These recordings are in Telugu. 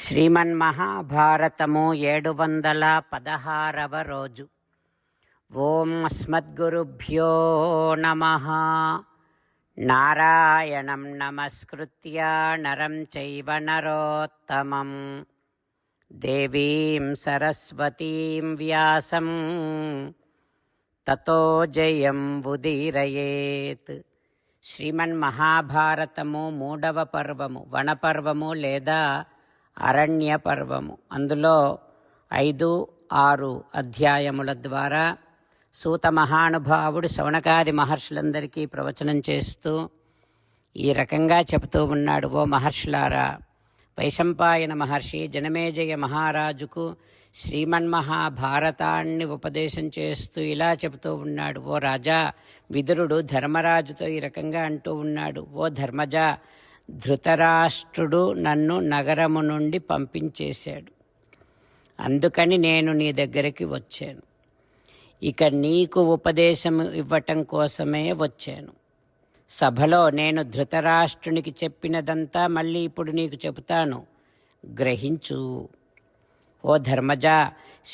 శ్రీమన్మహాభారతము 716వ రోజు. ఓం అస్మద్గురుభ్యో నమః. నారాయణం నమస్కృత్య నరం చైవ నరోత్తమం దేవీం సరస్వతీం వ్యాసం తతో జయం ఉదీరయేత్. శ్రీమన్మహాభారతము 3వ పర్వము, వనపర్వము లేదా అరణ్య పర్వము. అందులో 5, 6 అధ్యాయముల ద్వారా సూత మహానుభావుడు శౌనకాది మహర్షులందరికీ ప్రవచనం చేస్తూ ఈ రకంగా చెబుతూ ఉన్నాడు. ఓ మహర్షులారా, వైశంపాయన మహర్షి జనమేజయ మహారాజుకు శ్రీమన్మహాభారతాన్ని ఉపదేశం చేస్తూ ఇలా చెబుతూ ఉన్నాడు. ఓ రాజా, విదురుడు ధర్మరాజుతో ఈ రకంగా అంటూ ఉన్నాడు. ఓ ధర్మజా, ధృతరాష్ట్రుడు నన్ను నగరము నుండి పంపించేశాడు. అందుకని నేను నీ దగ్గరికి వచ్చాను. ఇక నీకు ఉపదేశం ఇవ్వటం కోసమే వచ్చాను. సభలో నేను ధృతరాష్ట్రునికి చెప్పినదంతా మళ్ళీ ఇప్పుడు నీకు చెబుతాను, గ్రహించు. ఓ ధర్మజా,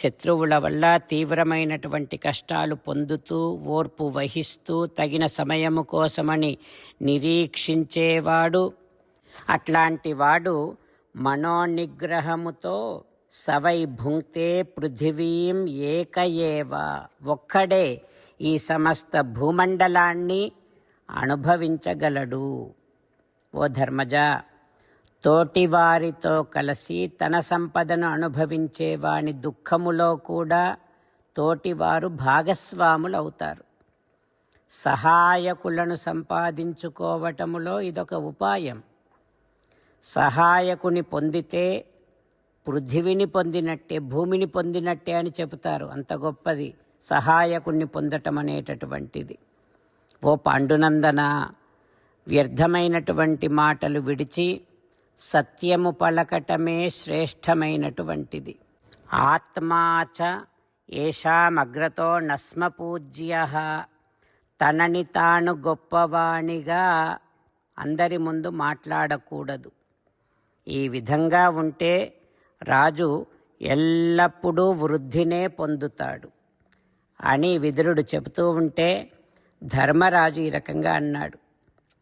శత్రువుల వల్ల తీవ్రమైనటువంటి కష్టాలు పొందుతూ ఓర్పు వహిస్తూ తగిన సమయము కోసమని నిరీక్షించేవాడు, అట్లాంటి వాడు మనోనిగ్రహముతో సవై భుంక్తే పృథివీం ఏక ఏవ, ఒక్కడే ఈ సమస్త భూమండలాన్ని అనుభవించగలడు. ఓ ధర్మజా, తోటివారితో కలిసి తన సంపదను అనుభవించేవాని దుఃఖములో కూడా తోటివారు భాగస్వాములవుతారు. సహాయకులను సంపాదించుకోవటములో ఇదొక ఉపాయం. సహాయకుని పొందితే పృథివిని పొందినట్టే, భూమిని పొందినట్టే అని చెబుతారు. అంత గొప్పది సహాయకుణ్ణి పొందటం అనేటటువంటిది. ఓ పాండునందన, వ్యర్థమైనటువంటి మాటలు విడిచి సత్యము పలకటమే శ్రేష్టమైనటువంటిది. ఆత్మాచ ఏషామగ్రతో నస్మ పూజ్యః, తనని తాను గొప్పవాణిగా అందరి ముందు మాట్లాడకూడదు. ఈ విధంగా ఉంటే రాజు ఎల్లప్పుడూ వృద్ధినే పొందుతాడు అని విదురుడు చెబుతూ ఉంటే ధర్మరాజు ఈ రకంగా అన్నాడు.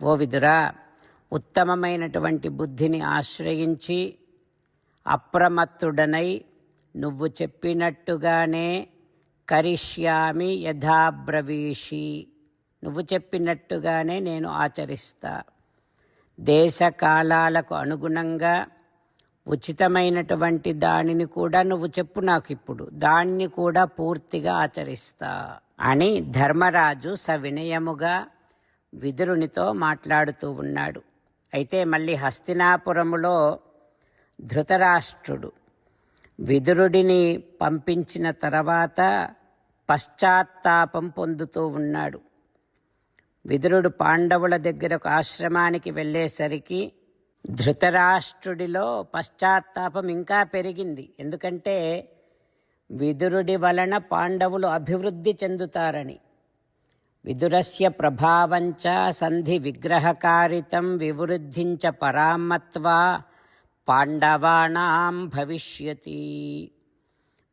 ఓ విదురా, ఉత్తమమైనటువంటి బుద్ధిని ఆశ్రయించి అప్రమత్తుడనై నువ్వు చెప్పినట్టుగానే కరిష్యామి యథాబ్రవీషి, నువ్వు చెప్పినట్టుగానే నేను ఆచరిస్తా. దేశకాలాలకు అనుగుణంగా ఉచితమైనటువంటి దానిని కూడా నువ్వు చెప్పు నాకు, ఇప్పుడు దాన్ని కూడా పూర్తిగా ఆచరిస్తా అని ధర్మరాజు సవినయముగా విదురునితో మాట్లాడుతూ ఉన్నాడు. అయితే మళ్ళీ హస్తినాపురములో ధృతరాష్ట్రుడు విదురుడిని పంపించిన తర్వాత పశ్చాత్తాపం పొందుతూ ఉన్నాడు. విదురుడు పాండవుల దగ్గర ఒక ఆశ్రమానికి వెళ్ళేసరికి ధృతరాష్ట్రుడిలో పశ్చాత్తాపం ఇంకా పెరిగింది. ఎందుకంటే విదురుడి వలన పాండవులు అభివృద్ధి చెందుతారని. విదురస్య ప్రభావంచ సంధి విగ్రహకారితం వివృద్ధించ పరామత్వా పాండవానాం భవిష్యతి.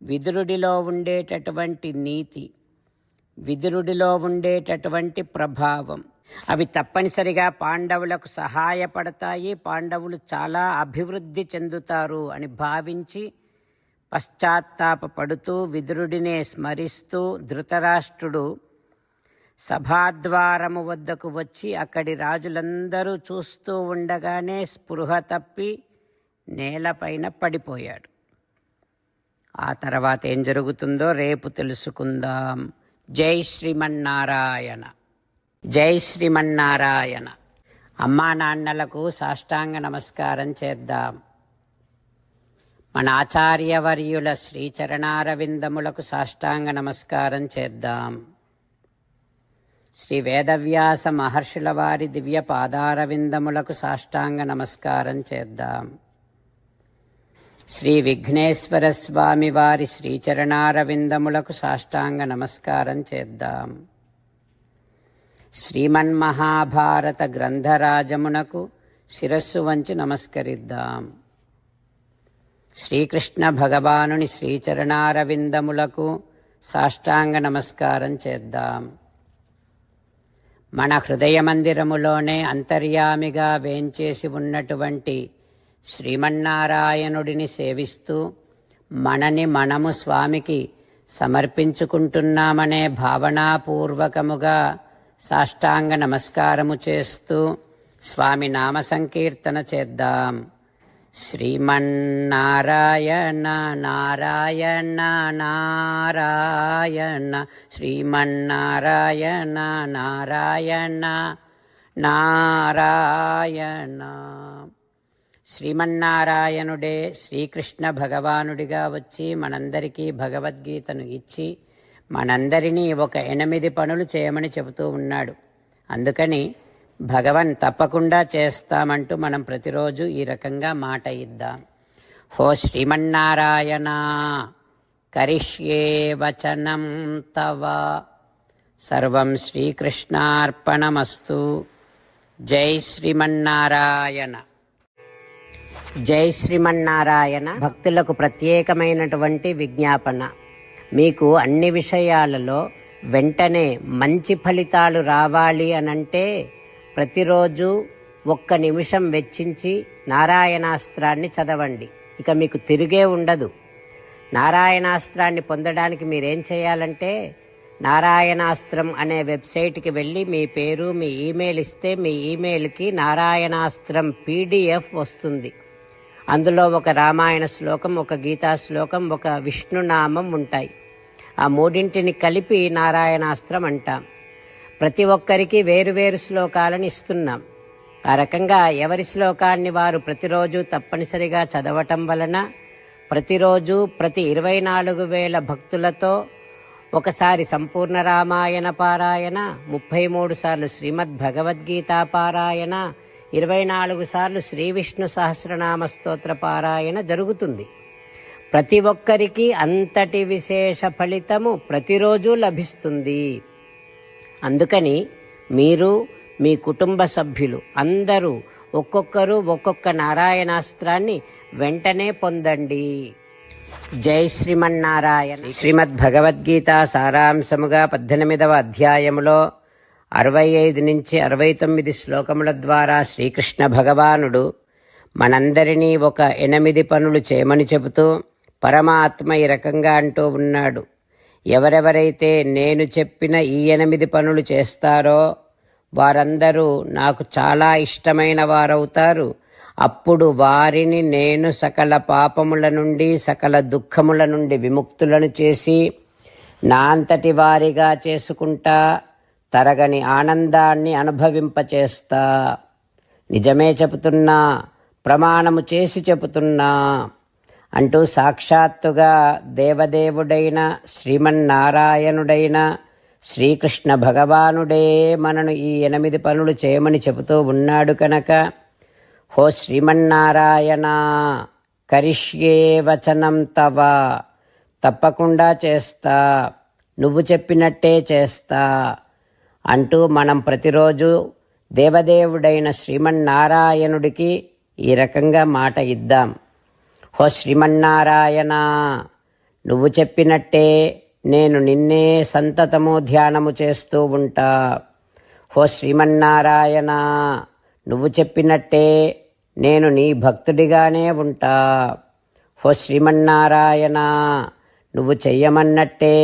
విదురుడిలో ఉండేటటువంటి నీతి, విదురుడిలో ఉండేటటువంటి ప్రభావం, అవి తప్పనిసరిగా పాండవులకు సహాయపడతాయి, పాండవులు చాలా అభివృద్ధి చెందుతారు అని భావించి పశ్చాత్తాపపడుతూ విదురుడినే స్మరిస్తూ ధృతరాష్ట్రుడు సభాద్వారము వద్దకు వచ్చి అక్కడి రాజులందరూ చూస్తూ ఉండగానే స్పృహ తప్పి నేలపైన పడిపోయాడు. ఆ తర్వాత ఏం జరుగుతుందో రేపు తెలుసుకుందాం. జై శ్రీమన్నారాయణ. జై శ్రీమన్నారాయణ. అమ్మా నాన్నలకు సాష్టాంగ నమస్కారం చేద్దాం. మన ఆచార్యవర్యుల శ్రీచరణారవిందములకు సాష్టాంగ నమస్కారం చేద్దాం. శ్రీ వేదవ్యాస మహర్షుల వారి దివ్య పాదారవిందములకు సాష్టాంగ నమస్కారం చేద్దాం. శ్రీ విఘ్నేశ్వర స్వామి వారి శ్రీచరణారవిందములకు సాష్టాంగ నమస్కారం చేద్దాం. శ్రీమన్మహాభారత గ్రంథరాజమునకు శిరస్సు వంచి నమస్కరిద్దాం. శ్రీకృష్ణ భగవానుని శ్రీచరణారవిందములకు సాష్టాంగ నమస్కారం చేద్దాం. మన హృదయ మందిరములోనే అంతర్యామిగా వేంచేసి ఉన్నటువంటి శ్రీమన్నారాయణుడిని సేవిస్తూ మనని మనము స్వామికి సమర్పించుకుంటున్నామనే భావనాపూర్వకముగా సాష్టాంగ నమస్కారము చేస్తూ స్వామి నామ సంకీర్తన చేద్దాం. శ్రీమన్నారాయణ నారాయణ నారాయణ శ్రీమన్నారాయణ నారాయణ నారాయణ. శ్రీమన్నారాయణుడే శ్రీకృష్ణ భగవానుడిగా వచ్చి మనందరికీ భగవద్గీతను ఇచ్చి మనందరినీ ఒక 8 పనులు చేయమని చెబుతూ ఉన్నాడు. అందుకని భగవన్ తప్పకుండా చేస్తామంటూ మనం ప్రతిరోజు ఈ రకంగా మాట ఇద్దాం. హో శ్రీమన్నారాయణ కరిష్యే వచనం తవ సర్వం శ్రీకృష్ణార్పణమస్తు. జై శ్రీమన్నారాయణ. జై శ్రీమన్నారాయణ. భక్తులకు ప్రత్యేకమైనటువంటి విజ్ఞాపన. మీకు అన్ని విషయాలలో వెంటనే మంచి ఫలితాలు రావాలి అనంటే ప్రతిరోజు 1 నిమిషం వెచ్చించి నారాయణాస్త్రాన్ని చదవండి. ఇక మీకు తిరిగే ఉండదు. నారాయణాస్త్రాన్ని పొందడానికి మీరేం చేయాలంటే నారాయణాస్త్రం అనే వెబ్సైట్కి వెళ్ళి మీ పేరు మీ ఈమెయిల్ ఇస్తే మీ ఈమెయిల్కి నారాయణాస్త్రం PDF వస్తుంది. అందులో ఒక రామాయణ శ్లోకం, ఒక గీతా శ్లోకం, ఒక విష్ణునామం ఉంటాయి. ఆ 3 కలిపి నారాయణాస్త్రం అంటాం. ప్రతి ఒక్కరికి వేరువేరు శ్లోకాలను ఇస్తున్నాం. ఆ రకంగా ఎవరి శ్లోకాన్ని వారు ప్రతిరోజు తప్పనిసరిగా చదవటం వలన ప్రతిరోజు ప్రతి 24,000 భక్తులతో ఒకసారి సంపూర్ణ రామాయణ పారాయణ, 33 సార్లు శ్రీమద్ భగవద్గీత పారాయణ, 24 సార్లు శ్రీ విష్ణు సహస్రనామ స్తోత్ర పారాయణ జరుగుతుంది. ప్రతి ఒక్కరికి అంతటి విశేష ఫలితము ప్రతిరోజు లభిస్తుంది. అందుకని మీరు మీ కుటుంబ సభ్యులు అందరూ ఒక్కొక్కరు ఒక్కొక్క నారాయణాస్త్రాన్ని వెంటనే పొందండి. జై శ్రీమన్నారాయణ. శ్రీమద్ భగవద్గీత సారాంశముగా 18వ అధ్యాయములో 65 నుంచి 69 శ్లోకముల ద్వారా శ్రీకృష్ణ భగవానుడు మనందరినీ ఒక 8 పనులు చేయమని చెబుతూ పరమాత్మ ఈ రకంగా అంటూ ఉన్నాడు. ఎవరెవరైతే నేను చెప్పిన ఈ 8 పనులు చేస్తారో వారందరూ నాకు చాలా ఇష్టమైన వారవుతారు. అప్పుడు వారిని నేను సకల పాపముల నుండి సకల దుఃఖముల నుండి విముక్తులను చేసి నా అంతటి వారిగా చేసుకుంటా, తరగని ఆనందాన్ని అనుభవింపచేస్తా. నిజమే చెబుతున్నా, ప్రమాణము చేసి చెబుతున్నా అంటూ సాక్షాత్తుగా దేవదేవుడైన శ్రీమన్నారాయణుడైన శ్రీకృష్ణ భగవానుడే మనను ఈ 8 పనులు చేయమని చెబుతూ ఉన్నాడు కనుక హో శ్రీమన్నారాయణ కరిష్యే వచనం తవ తప్పకుండా చేస్తా, నువ్వు చెప్పినట్టే చేస్తా అంటూ మనం ప్రతిరోజు దేవదేవుడైన శ్రీమన్నారాయణుడికి ఈ రకంగా మాట ఇద్దాం. హో శ్రీమన్నారాయణ నువ్వు చెప్పినట్టే నేను నిన్నే సంతతము ధ్యానము చేస్తూ ఉంటా. హో శ్రీమన్నారాయణ నువ్వు చెప్పినట్టే నేను నీ భక్తుడిగానే ఉంటా. హో శ్రీమన్నారాయణ నువ్వు చెయ్యమన్నట్టే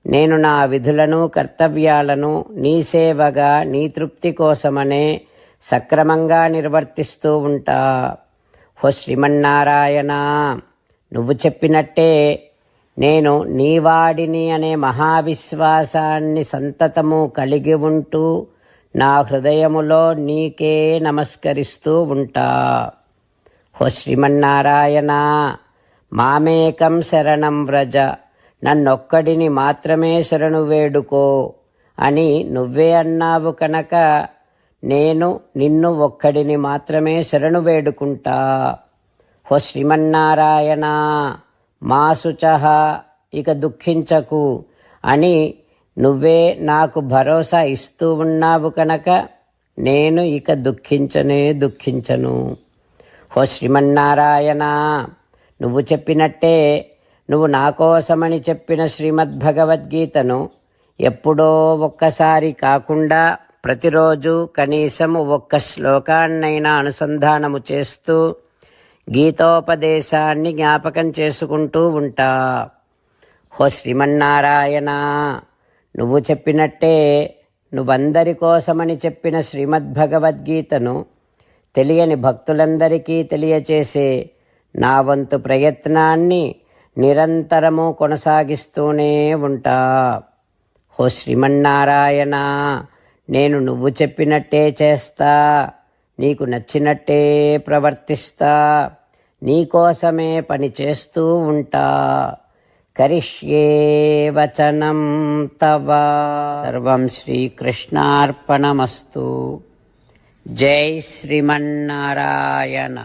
నేను నా విధులను కర్తవ్యాలను నీ సేవగా నీ తృప్తి కోసమనే సక్రమంగా నిర్వర్తిస్తూ ఉంటా. హో శ్రీమన్నారాయణ నువ్వు చెప్పినట్టే నేను నీవాడిని అనే మహావిశ్వాసాన్ని సంతతము కలిగి ఉంటూ నా హృదయములో నీకే నమస్కరిస్తూ ఉంటా. హో శ్రీమన్నారాయణ మామేకం శరణం వ్రజ నన్నొక్కడిని మాత్రమే శరణు వేడుకో అని నువ్వే అన్నావు కనుక నేను నిన్ను ఒక్కడిని మాత్రమే శరణు వేడుకుంటా. హో శ్రీమన్నారాయణ మా శుచః ఇక దుఃఖించకు అని నువ్వే నాకు భరోసా ఇస్తూ ఉన్నావు కనుక నేను ఇక దుఃఖించను. హో శ్రీమన్నారాయణ నువ్వు చెప్పినట్టే నువ్వు నా కోసమని చెప్పిన శ్రీమద్భగవద్గీతను ఎప్పుడో ఒక్కసారి కాకుండా ప్రతిరోజు కనీసం ఒక్క శ్లోకాన్నైనా అనుసంధానము చేస్తూ గీతోపదేశాన్ని జ్ఞాపకం చేసుకుంటూ ఉంటా. హో శ్రీమన్నారాయణ, నువ్వు చెప్పినట్టే నువ్వందరి కోసమని చెప్పిన శ్రీమద్భగవద్గీతను తెలియని భక్తులందరికీ తెలియచేసే నా వంతు ప్రయత్నాన్ని నిరంతరము కొనసాగిస్తూనే ఉంటా. హో శ్రీమన్నారాయణ, నేను నువ్వు చెప్పినట్టే చేస్తా, నీకు నచ్చినట్టే ప్రవర్తిస్తా, నీకోసమే పని చేస్తూ ఉంటా. కరిష్యే వచనం తవ. సర్వం శ్రీకృష్ణార్పణమస్తు. జై శ్రీమన్నారాయణ.